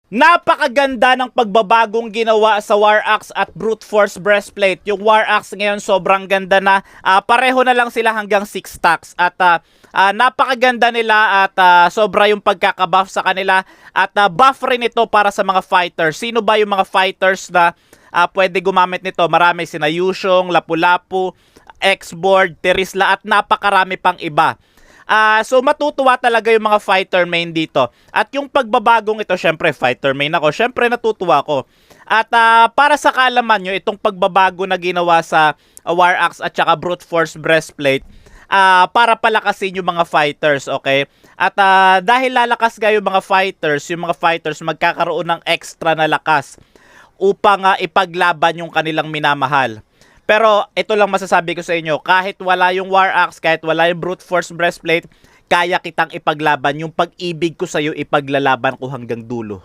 Napakaganda ng pagbabagong ginawa sa War Axe at Brute Force Breastplate. Yung War Axe ngayon sobrang ganda na. Pareho na lang sila hanggang 6 stacks. At napakaganda nila at sobra yung pagkakabuff sa kanila. At buff rin ito para sa mga fighters. Sino ba yung mga fighters na pwede gumamit nito? Marami sina Yushong, Lapu-Lapu, X-Board, Terisla at napakarami pang iba. So matutuwa talaga yung mga fighter main dito. At yung pagbabagong ito, syempre fighter main ako, syempre natutuwa ako. At para sa kaalaman nyo, itong pagbabago na ginawa sa War Axe at saka Brute Force Breastplate, para palakasin yung mga fighters, okay? At dahil lalakas nga yung mga fighters magkakaroon ng extra na lakas upang ipaglaban yung kanilang minamahal. Pero ito lang masasabi ko sa inyo, kahit wala yung War Axe, kahit wala yung Brute Force Breastplate, kaya kitang ipaglaban. Yung pag-ibig ko sa'yo, ipaglalaban ko hanggang dulo.